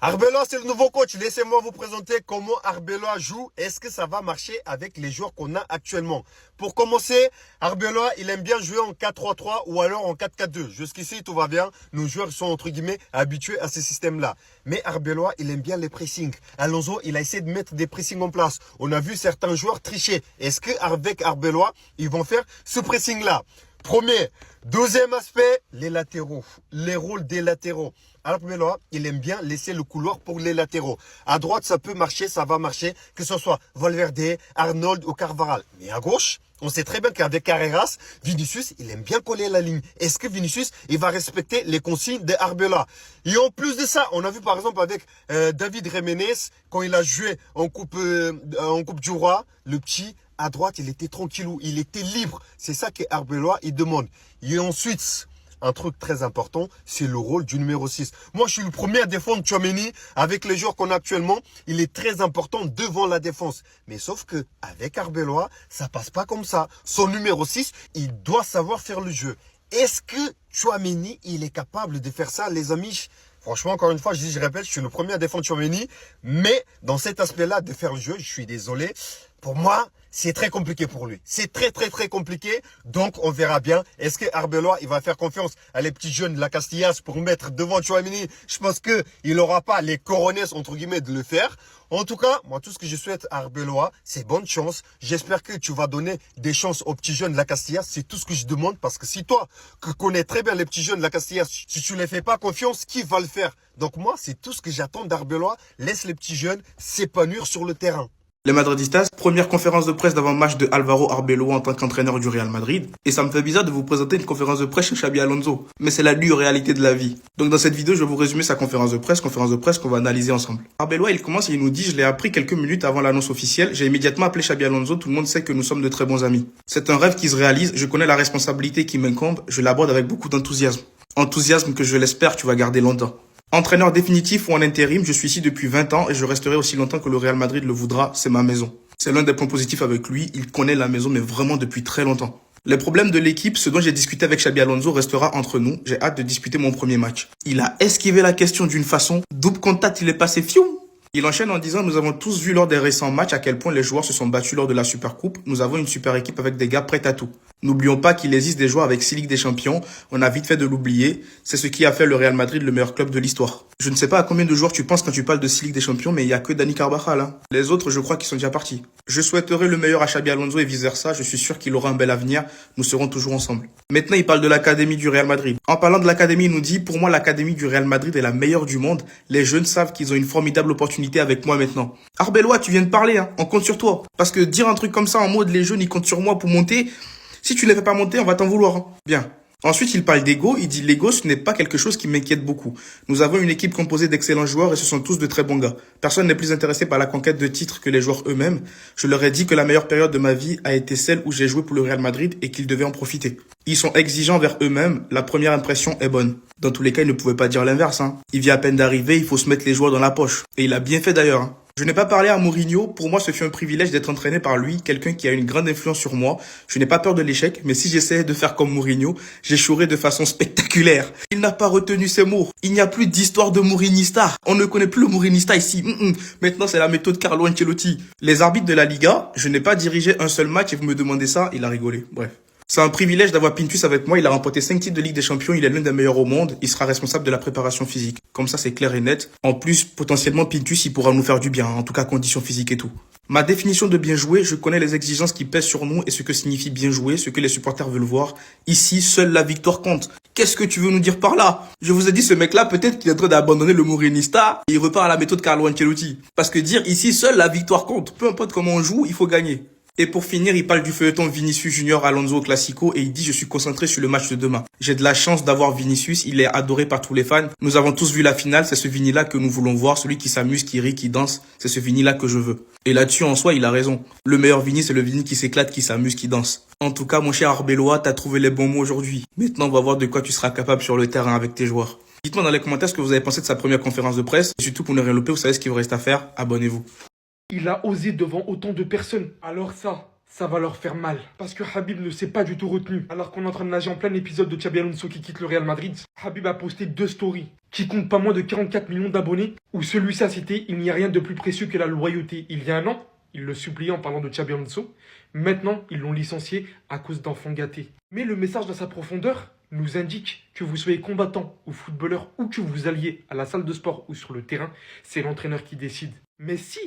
Arbeloa, c'est le nouveau coach. Laissez-moi vous présenter comment Arbeloa joue. Est-ce que ça va marcher avec les joueurs qu'on a actuellement? Pour commencer, Arbeloa, il aime bien jouer en 4-3-3 ou alors en 4-4-2. Jusqu'ici, tout va bien. Nos joueurs sont, entre guillemets, habitués à ce système-là. Mais Arbeloa, il aime bien les pressings. Alonso, il a essayé de mettre des pressings en place. On a vu certains joueurs tricher. Est-ce qu'avec Arbeloa, ils vont faire ce pressing-là? Premier. Deuxième aspect, les latéraux. Les rôles des latéraux. Arbeloa, il aime bien laisser le couloir pour les latéraux. À droite, ça peut marcher, ça va marcher, que ce soit Valverde, Arnold ou Carvajal. Mais à gauche, on sait très bien qu'avec Carreras, Vinicius, il aime bien coller la ligne. Est-ce que Vinicius, il va respecter les consignes de Arbeloa? Et en plus de ça, on a vu par exemple avec David Jiménez, quand il a joué en Coupe du Roi, le petit, à droite, il était tranquillou, il était libre. C'est ça que Arbeloa, il demande. Et ensuite, un truc très important, c'est le rôle du numéro 6. Moi, je suis le premier à défendre Tchouaméni. Avec les joueurs qu'on a actuellement, il est très important devant la défense. Mais sauf que avec Arbeloa, ça passe pas comme ça. Son numéro 6, il doit savoir faire le jeu. Est-ce que Tchouaméni, il est capable de faire ça, les amis? Franchement, encore une fois, je répète, je suis le premier à défendre Tchouaméni. Mais dans cet aspect-là de faire le jeu, je suis désolé. Pour moi, c'est très compliqué pour lui. C'est très compliqué. Donc, on verra bien. Est-ce que Arbeloa, il va faire confiance à les petits jeunes de la Castillas pour mettre devant Tchouaméni? Je pense qu'il n'aura pas les coronets, entre guillemets, de le faire. En tout cas, moi, tout ce que je souhaite à Arbeloa, c'est bonne chance. J'espère que tu vas donner des chances aux petits jeunes de la Castillas. C'est tout ce que je demande. Parce que si toi, qui connais très bien les petits jeunes de la Castillas, si tu ne les fais pas confiance, qui va le faire? Donc moi, c'est tout ce que j'attends d'Arbeloa. Laisse les petits jeunes s'épanouir sur le terrain. Les Madridistas, première conférence de presse d'avant-match de Álvaro Arbeloa en tant qu'entraîneur du Real Madrid. Et ça me fait bizarre de vous présenter une conférence de presse chez Xabi Alonso. Mais c'est la dure réalité de la vie. Donc dans cette vidéo, je vais vous résumer sa conférence de presse qu'on va analyser ensemble. Arbeloa, il commence et il nous dit: je l'ai appris quelques minutes avant l'annonce officielle. J'ai immédiatement appelé Xabi Alonso. Tout le monde sait que nous sommes de très bons amis. C'est un rêve qui se réalise. Je connais la responsabilité qui m'incombe. Je l'aborde avec beaucoup d'enthousiasme. Enthousiasme que je l'espère, tu vas garder longtemps. Entraîneur définitif ou en intérim, je suis ici depuis 20 ans et je resterai aussi longtemps que le Real Madrid le voudra. C'est ma maison. C'est l'un des points positifs avec lui, il connaît la maison mais vraiment depuis très longtemps. Les problèmes de l'équipe, ce dont j'ai discuté avec Xabi Alonso restera entre nous. J'ai hâte de disputer mon premier match. Il a esquivé la question d'une façon, double contact, il est passé fiou. Il enchaîne en disant: nous avons tous vu lors des récents matchs à quel point les joueurs se sont battus lors de la Supercoupe. Nous avons une super équipe avec des gars prêts à tout. N'oublions pas qu'il existe des joueurs avec 6 Ligues des Champions. On a vite fait de l'oublier. C'est ce qui a fait le Real Madrid le meilleur club de l'histoire. Je ne sais pas à combien de joueurs tu penses quand tu parles de 6 Ligues des Champions, mais il y a que Dani Carvajal, hein. Les autres, je crois qu'ils sont déjà partis. Je souhaiterais le meilleur à Xabi Alonso et vice versa. Je suis sûr qu'il aura un bel avenir. Nous serons toujours ensemble. Maintenant, il parle de l'académie du Real Madrid. En parlant de l'académie, il nous dit: pour moi, l'académie du Real Madrid est la meilleure du monde. Les jeunes savent qu'ils ont une formidable opportunité avec moi maintenant. Arbeloa, tu viens de parler, hein. On compte sur toi. Parce que dire un truc comme ça en mode les jeunes, ils comptent sur moi pour monter, si tu ne les fais pas monter, on va t'en vouloir, hein. Bien. Ensuite, il parle d'ego. Il dit: l'ego, ce n'est pas quelque chose qui m'inquiète beaucoup. Nous avons une équipe composée d'excellents joueurs et ce sont tous de très bons gars. Personne n'est plus intéressé par la conquête de titres que les joueurs eux-mêmes. Je leur ai dit que la meilleure période de ma vie a été celle où j'ai joué pour le Real Madrid et qu'ils devaient en profiter. Ils sont exigeants vers eux-mêmes. La première impression est bonne. Dans tous les cas, il ne pouvait pas dire l'inverse, hein. Il vient à peine d'arriver, il faut se mettre les joueurs dans la poche. Et il a bien fait d'ailleurs, hein. Je n'ai pas parlé à Mourinho. Pour moi, ce fut un privilège d'être entraîné par lui, quelqu'un qui a une grande influence sur moi. Je n'ai pas peur de l'échec, mais si j'essayais de faire comme Mourinho, j'échouerais de façon spectaculaire. Il n'a pas retenu ses mots. Il n'y a plus d'histoire de Mourinista. On ne connaît plus le Mourinista ici. Maintenant, c'est la méthode Carlo Ancelotti. Les arbitres de la Liga, je n'ai pas dirigé un seul match et vous me demandez ça, il a rigolé. Bref. C'est un privilège d'avoir Pintus avec moi. Il a remporté 5 titres de Ligue des Champions. Il est l'un des meilleurs au monde. Il sera responsable de la préparation physique. Comme ça, c'est clair et net. En plus, potentiellement, Pintus, il pourra nous faire du bien. En tout cas, conditions physiques et tout. Ma définition de bien jouer, je connais les exigences qui pèsent sur nous et ce que signifie bien jouer, ce que les supporters veulent voir. Ici, seule la victoire compte. Qu'est-ce que tu veux nous dire par là? Je vous ai dit, ce mec-là, peut-être qu'il est en train d'abandonner le Mourinista et il repart à la méthode Carlo Ancelotti. Parce que dire ici, seule la victoire compte. Peu importe comment on joue, il faut gagner. Et pour finir, il parle du feuilleton Vinicius Junior Alonso Classico et il dit: je suis concentré sur le match de demain. J'ai de la chance d'avoir Vinicius, il est adoré par tous les fans. Nous avons tous vu la finale, c'est ce Vini-là que nous voulons voir, celui qui s'amuse, qui rit, qui danse. C'est ce Vini-là que je veux. Et là-dessus, en soi, il a raison. Le meilleur Vini, c'est le Vini qui s'éclate, qui s'amuse, qui danse. En tout cas, mon cher Arbeloa, t'as trouvé les bons mots aujourd'hui. Maintenant, on va voir de quoi tu seras capable sur le terrain avec tes joueurs. Dites-moi dans les commentaires ce que vous avez pensé de sa première conférence de presse. Et surtout, pour ne rien louper, vous savez ce qu'il vous reste à faire. Abonnez-vous. Il a osé devant autant de personnes. Alors ça, Ça va leur faire mal, parce que Habib ne s'est pas du tout retenu. Alors qu'on est en train de nager en plein épisode de Xabi Alonso qui quitte le Real Madrid, Habib a posté 2 stories qui comptent pas moins de 44 millions d'abonnés, où celui-ci a cité « Il n'y a rien de plus précieux que la loyauté ». Il y a un an, il le suppliait en parlant de Xabi Alonso. Maintenant, ils l'ont licencié à cause d'enfants gâtés. Mais le message dans sa profondeur nous indique que vous soyez combattant ou footballeur ou que vous alliez à la salle de sport ou sur le terrain, c'est l'entraîneur qui décide. Mais si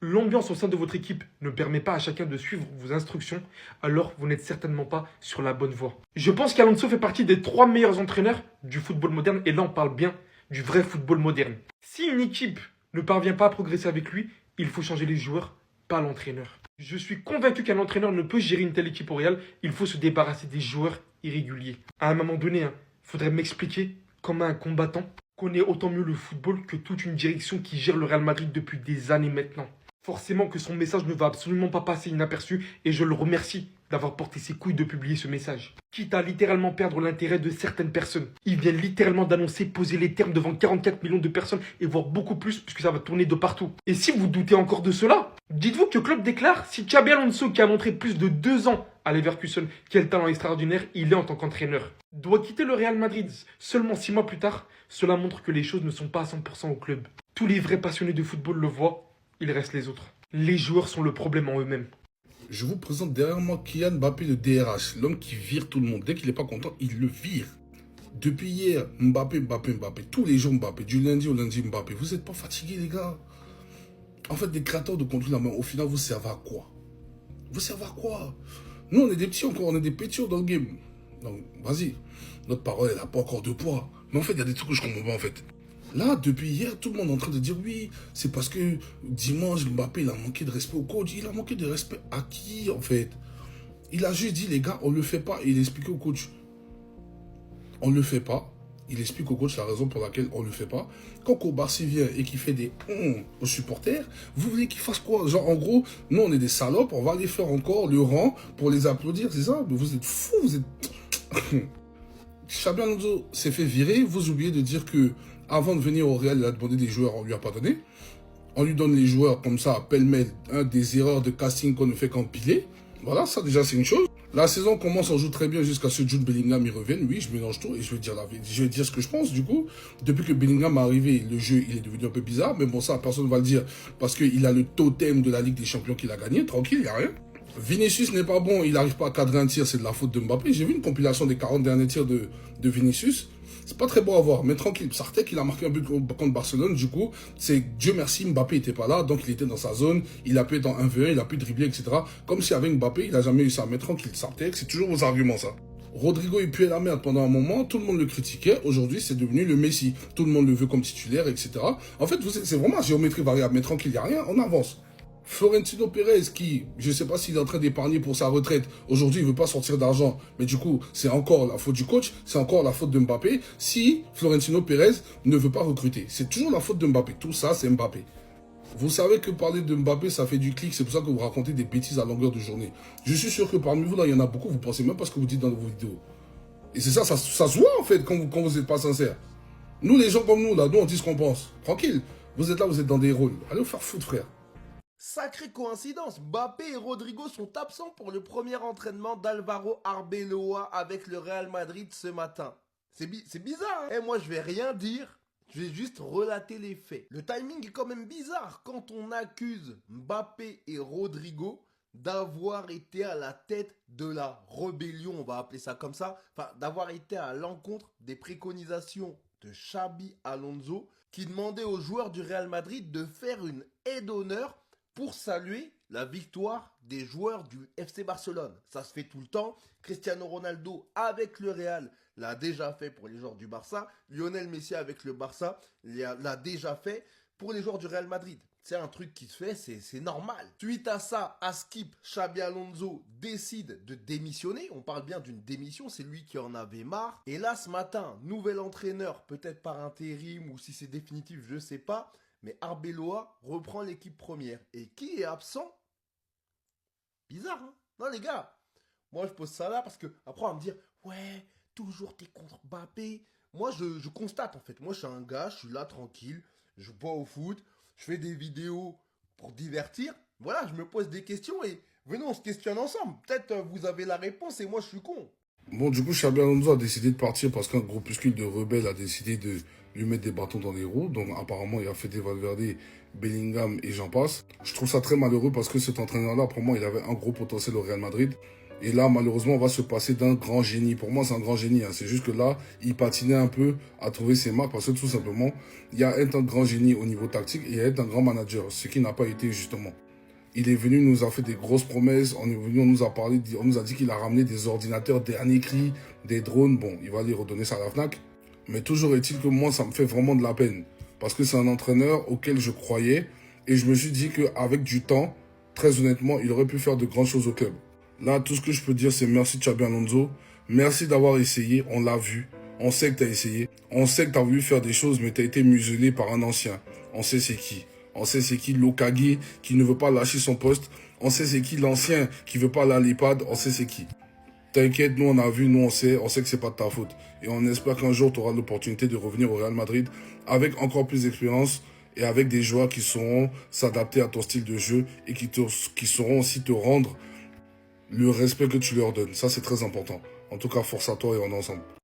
l'ambiance au sein de votre équipe ne permet pas à chacun de suivre vos instructions, alors vous n'êtes certainement pas sur la bonne voie. Je pense qu'Alonso fait partie des 3 meilleurs entraîneurs du football moderne, et là on parle bien du vrai football moderne. Si une équipe ne parvient pas à progresser avec lui, il faut changer les joueurs, pas l'entraîneur. Je suis convaincu qu'un entraîneur ne peut gérer une telle équipe au Real, il faut se débarrasser des joueurs irréguliers. À un moment donné, faudrait m'expliquer comment un combattant connaît autant mieux le football que toute une direction qui gère le Real Madrid depuis des années maintenant. Forcément que son message ne va absolument pas passer inaperçu et je le remercie d'avoir porté ses couilles de publier ce message. Quitte à littéralement perdre l'intérêt de certaines personnes. Il vient littéralement d'annoncer poser les termes devant 44 millions de personnes et voire beaucoup plus puisque ça va tourner de partout. Et si vous doutez encore de cela, dites-vous que le club déclare si Xabi Alonso, qui a montré plus de 2 ans à Leverkusen quel talent extraordinaire il est en tant qu'entraîneur, doit quitter le Real Madrid seulement 6 mois plus tard, cela montre que les choses ne sont pas à 100% au club. Tous les vrais passionnés de football le voient. Il reste les autres. Les joueurs sont le problème en eux-mêmes. Je vous présente derrière moi Kylian Mbappé, le DRH, l'homme qui vire tout le monde. Dès qu'il n'est pas content, il le vire. Depuis hier, Mbappé. Tous les jours Mbappé. Du lundi au lundi Mbappé. Vous n'êtes pas fatigués, les gars? En fait, des créateurs de contenu, là, au final, vous servez à quoi? Vous servez à quoi? Nous, on est des petits encore, on est des pétios dans le game. Donc, vas-y. Notre parole, elle n'a pas encore de poids. Mais en fait, il y a des trucs que je comprends pas, en fait. Là, depuis hier, tout le monde est en train de dire oui, c'est parce que dimanche, Mbappé, il a manqué de respect au coach. Il a manqué de respect à qui, en fait? Il a juste dit, les gars, on ne le fait pas. Et il a expliqué au coach. On ne le fait pas. Il explique au coach la raison pour laquelle on ne le fait pas. Quand Kobarsi vient et qu'il fait des aux supporters, vous voulez qu'il fasse quoi? Genre, en gros, nous, on est des salopes, on va aller faire encore le rang pour les applaudir, c'est ça? Mais vous êtes fous, vous êtes... Xabi Alonso s'est fait virer. Vous oubliez de dire que avant de venir au Real, il a demandé des joueurs, on lui a pas donné. On lui donne les joueurs comme ça, pêle-mêle, des erreurs de casting qu'on ne fait qu'empiler. Voilà, ça déjà c'est une chose. La saison commence, on joue très bien jusqu'à ce que Jude Bellingham y revienne. Oui, je mélange tout et je vais dire je vais dire ce que je pense du coup. Depuis que Bellingham est arrivé, le jeu il est devenu un peu bizarre, mais bon ça personne ne va le dire parce qu'il a le totem de la Ligue des Champions qu'il a gagné, tranquille, il n'y a rien. Vinicius n'est pas bon, il n'arrive pas à cadrer un tir, c'est de la faute de Mbappé. J'ai vu une compilation des 40 derniers tirs de Vinicius. C'est pas très beau à voir, mais tranquille. Sartek, il a marqué un but contre Barcelone, du coup, c'est Dieu merci, Mbappé n'était pas là, donc il était dans sa zone, il a pu être en 1v1, il a pu dribbler, etc. Comme si avec Mbappé, il n'a jamais eu ça. Mais tranquille, Sartek, c'est toujours vos arguments, ça. Rodrigo, il puait la merde pendant un moment, tout le monde le critiquait, aujourd'hui, c'est devenu le Messi. Tout le monde le veut comme titulaire, etc. En fait, c'est vraiment géométrie variable, mais tranquille, il n'y a rien, on avance. Florentino Pérez qui, je ne sais pas s'il est en train d'épargner pour sa retraite, aujourd'hui il ne veut pas sortir d'argent, mais du coup c'est encore la faute du coach, c'est encore la faute de Mbappé, si Florentino Pérez ne veut pas recruter. C'est toujours la faute de Mbappé, tout ça c'est Mbappé. Vous savez que parler de Mbappé ça fait du clic, c'est pour ça que vous racontez des bêtises à longueur de journée. Je suis sûr que parmi vous là il y en a beaucoup, vous pensez même pas ce que vous dites dans vos vidéos. Et c'est ça se voit en fait quand vous n'êtes pas sincère. Nous les gens comme nous là, nous on dit ce qu'on pense. Tranquille, vous êtes là, vous êtes dans des rôles. Allez vous faire foutre frère. Sacrée coïncidence, Mbappé et Rodrigo sont absents pour le premier entraînement d'Alvaro Arbeloa avec le Real Madrid ce matin. C'est bizarre, hein? Et moi je vais rien dire, je vais juste relater les faits. Le timing est quand même bizarre quand on accuse Mbappé et Rodrigo d'avoir été à la tête de la rébellion, on va appeler ça comme ça, enfin d'avoir été à l'encontre des préconisations de Xabi Alonso qui demandait aux joueurs du Real Madrid de faire une aide d'honneur pour saluer la victoire des joueurs du FC Barcelone. Ça se fait tout le temps. Cristiano Ronaldo avec le Real l'a déjà fait pour les joueurs du Barça. Lionel Messi avec le Barça l'a déjà fait pour les joueurs du Real Madrid. C'est un truc qui se fait, c'est normal. Suite à ça, à Skip, Xabi Alonso décide de démissionner. On parle bien d'une démission, c'est lui qui en avait marre. Et là, ce matin, nouvel entraîneur, peut-être par intérim ou si c'est définitif, je ne sais pas. Mais Arbeloa reprend l'équipe première. Et qui est absent? Bizarre, hein? Non, les gars. Moi, je pose ça là parce que après, on va me dire, ouais, toujours t'es contre Mbappé. Moi, je constate, en fait. Moi, je suis un gars, je suis là, tranquille. Je joue pas au foot. Je fais des vidéos pour divertir. Voilà, je me pose des questions et Venez, on se questionne ensemble. Peut-être vous avez la réponse et moi je suis con. Bon, du coup, Xabi Alonso a décidé de partir parce qu'un groupuscule de rebelles a décidé de lui mettre des bâtons dans les roues. Donc, apparemment, il a fait des Valverde, Bellingham et j'en passe. Je trouve ça très malheureux parce que cet entraîneur-là, pour moi, il avait un gros potentiel au Real Madrid. Et là, malheureusement, on va se passer d'un grand génie. Pour moi, c'est un grand génie. Hein. C'est juste que là, il patinait un peu à trouver ses marques parce que tout simplement, il y a un grand génie au niveau tactique et il y a un grand manager, ce qui n'a pas été justement. Il est venu, nous a fait des grosses promesses. On est venu, on nous a parlé, on nous a dit qu'il a ramené des ordinateurs dernier cri, des drones. Bon, il va aller redonner ça à la Fnac. Mais toujours est-il que moi, ça me fait vraiment de la peine. Parce que c'est un entraîneur auquel je croyais. Et je me suis dit qu'avec du temps, très honnêtement, il aurait pu faire de grandes choses au club. Là, tout ce que je peux dire, c'est merci Xabi Alonso. Merci d'avoir essayé, on l'a vu. On sait que tu as essayé. On sait que tu as voulu faire des choses, mais tu as été muselé par un ancien. On sait c'est qui. On sait c'est qui Lokage qui ne veut pas lâcher son poste. On sait c'est qui l'ancien qui veut pas aller à l'EHPAD. On sait c'est qui. T'inquiète, nous on a vu, nous on sait que c'est pas de ta faute. Et on espère qu'un jour tu auras l'opportunité de revenir au Real Madrid avec encore plus d'expérience et avec des joueurs qui sauront s'adapter à ton style de jeu et qui sauront aussi te rendre le respect que tu leur donnes. Ça c'est très important. En tout cas, force à toi et on est ensemble.